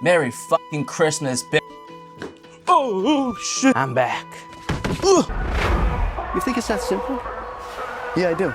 Merry fucking Christmas, bitch. Oh, shit. I'm back. Ugh. You think it's that simple? Yeah, I do.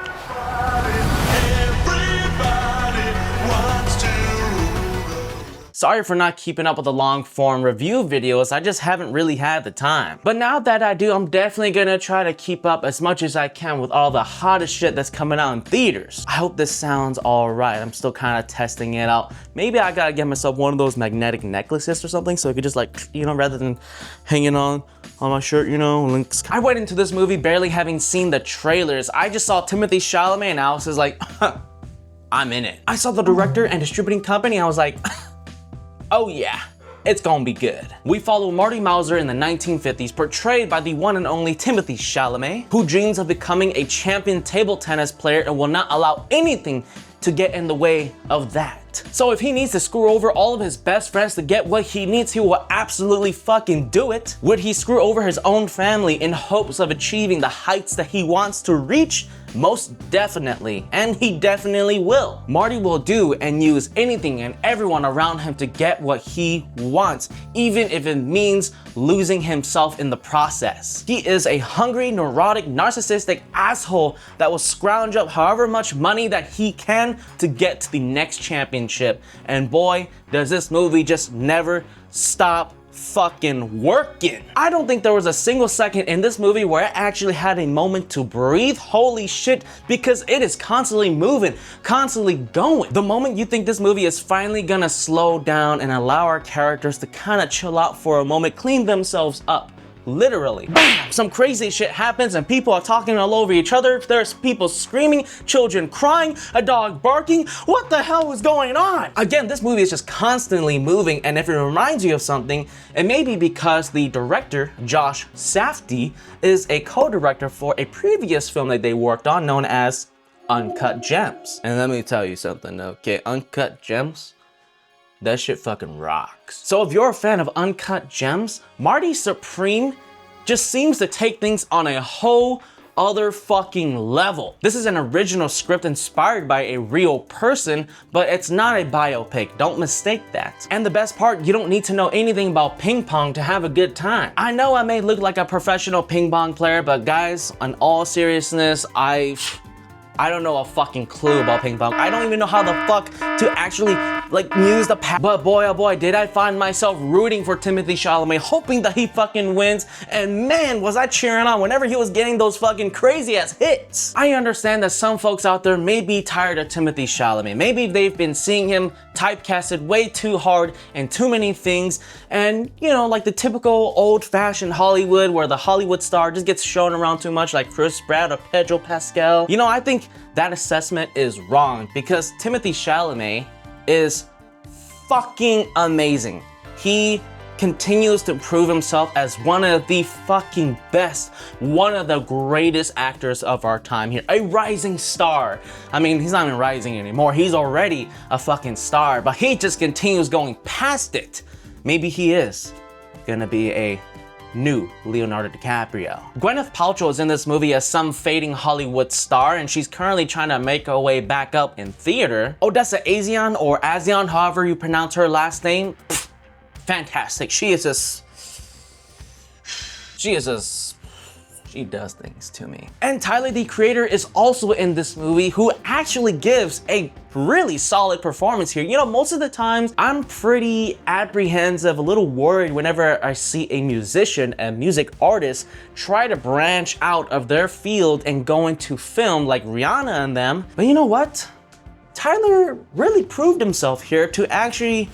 Sorry for not keeping up with the long form review videos, I just haven't really had the time. But now that I do, I'm definitely gonna try to keep up as much as I can with all the hottest shit that's coming out in theaters. I hope this sounds alright, I'm still kind of testing it out. Maybe I gotta get myself one of those magnetic necklaces or something so I could just like, you know, rather than hanging on my shirt, you know, links. I went into this movie barely having seen the trailers. I just saw Timothée Chalamet and I was just like, I'm in it. I saw the director and distributing company, I was like, oh yeah, it's gonna be good. We follow Marty Mauser in the 1950s, portrayed by the one and only Timothée Chalamet, who dreams of becoming a champion table tennis player and will not allow anything to get in the way of that. So if he needs to screw over all of his best friends to get what he needs, he will absolutely fucking do it. Would he screw over his own family in hopes of achieving the heights that he wants to reach? Most definitely, and he definitely will. Marty will do and use anything and everyone around him to get what he wants, even if it means losing himself in the process. He is a hungry, neurotic, narcissistic asshole that will scrounge up however much money that he can to get to the next championship. And boy, does this movie just never stop fucking working. I don't think there was a single second in this movie where I actually had a moment to breathe. Holy shit, because it is constantly moving, constantly going. The moment you think this movie is finally gonna slow down and allow our characters to kind of chill out for a moment, clean themselves up, literally, bam, some crazy shit happens and people are talking all over each other. There's people screaming, children crying, a dog barking. What the hell is going on? Again, this movie is just constantly moving, and if it reminds you of something, it may be because the director, Josh Safdie, is a co-director for a previous film that they worked on known as Uncut Gems. And let me tell you something, okay? Uncut Gems, that shit fucking rocks. So if you're a fan of Uncut Gems, Marty Supreme just seems to take things on a whole other fucking level. This is an original script inspired by a real person, but it's not a biopic, don't mistake that. And the best part, you don't need to know anything about ping pong to have a good time. I know I may look like a professional ping pong player, but guys, in all seriousness, I don't know a fucking clue about ping pong. I don't even know how the fuck to actually like use the pad. But boy, oh boy, did I find myself rooting for Timothée Chalamet, hoping that he fucking wins. And man, was I cheering on whenever he was getting those fucking crazy ass hits. I understand that some folks out there may be tired of Timothée Chalamet. Maybe they've been seeing him typecasted way too hard in too many things. And you know, like the typical old-fashioned Hollywood where the Hollywood star just gets shown around too much like Chris Pratt or Pedro Pascal. You know, I think that assessment is wrong because Timothée Chalamet is fucking amazing. He continues to prove himself as one of the fucking best, one of the greatest actors of our time here. A rising star. I mean, he's not even rising anymore. He's already a fucking star, but he just continues going past it. Maybe he is gonna be a new Leonardo DiCaprio. Gwyneth Paltrow is in this movie as some fading Hollywood star, and she's currently trying to make her way back up in theater. Odessa A'zion, or A'zion, however you pronounce her last name, pff, fantastic. She does things to me. And Tyler, the creator, is also in this movie, who actually gives a really solid performance here. You know, most of the times I'm pretty apprehensive, a little worried whenever I see a musician, a music artist, try to branch out of their field and go into film like Rihanna and them. But you know what? Tyler really proved himself here to actually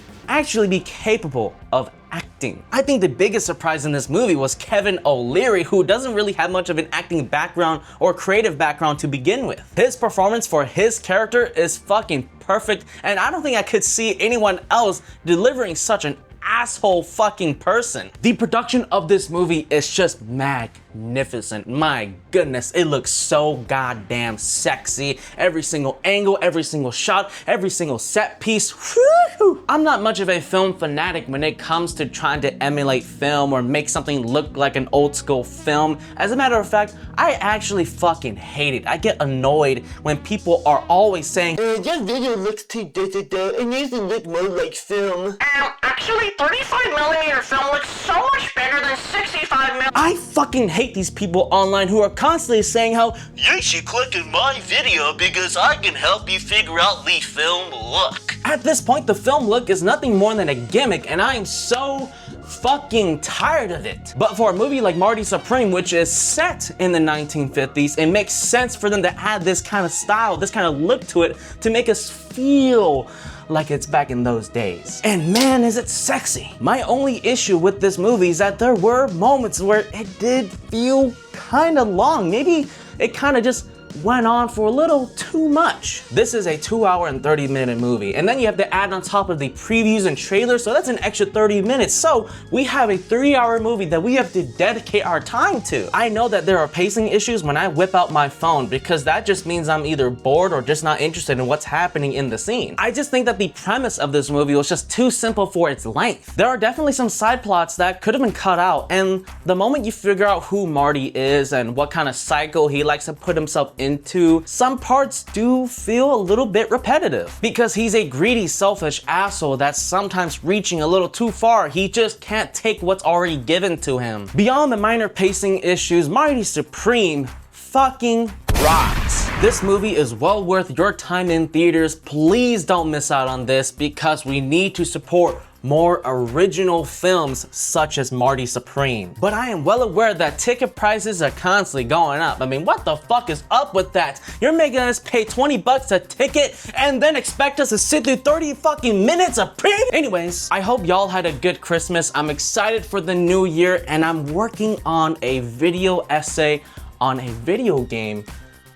be capable of acting. I think the biggest surprise in this movie was Kevin O'Leary, who doesn't really have much of an acting background or creative background to begin with. His performance for his character is fucking perfect, and I don't think I could see anyone else delivering such an asshole fucking person. The production of this movie is just magnificent. magnificent. My goodness, it looks so goddamn sexy. Every single angle, every single shot, every single set piece. Woo! I'm not much of a film fanatic when it comes to trying to emulate film or make something look like an old school film. As a matter of fact, I actually fucking hate it. I get annoyed when people are always saying, Your video looks too digital. It needs to look more like film. Actually, 35mm film looks so much better than 65mm. I fucking hate these people online who are constantly saying how You should click on my video because I can help you figure out the film look. at this point the film look is nothing more than a gimmick, and I am so fucking tired of it. But for a movie like Marty Supreme, which is set in the 1950s, it makes sense for them to add this kind of style, this kind of look to it, to make us feel like it's back in those days. And man, is it sexy. My only issue with this movie is that there were moments where it did feel kind of long. Maybe it kind of just went on for a little too much. This is a 2 hour and 30-minute movie, and then you have to add on top of the previews and trailers, so that's an extra 30 minutes. So we have a 3-hour movie that we have to dedicate our time to. I know that there are pacing issues when I whip out my phone, because that just means I'm either bored or just not interested in what's happening in the scene. I just think that the premise of this movie was just too simple for its length. There are definitely some side plots that could have been cut out, and the moment you figure out who Marty is and what kind of cycle he likes to put himself into, some parts do feel a little bit repetitive, because he's a greedy, selfish asshole that's sometimes reaching a little too far. He just can't take what's already given to him. Beyond the minor pacing issues, Marty Supreme fucking rocks. This movie is well worth your time in theaters. Please don't miss out on this, because we need to support more original films such as Marty Supreme. But I am well aware that ticket prices are constantly going up. I mean, what the fuck is up with that? You're making us pay 20 bucks a ticket and then expect us to sit through 30 fucking minutes of preview? Anyways, I hope y'all had a good Christmas. I'm excited for the new year, and I'm working on a video essay on a video game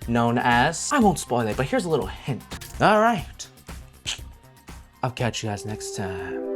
known as, I won't spoil it, but here's a little hint. All right, I'll catch you guys next time.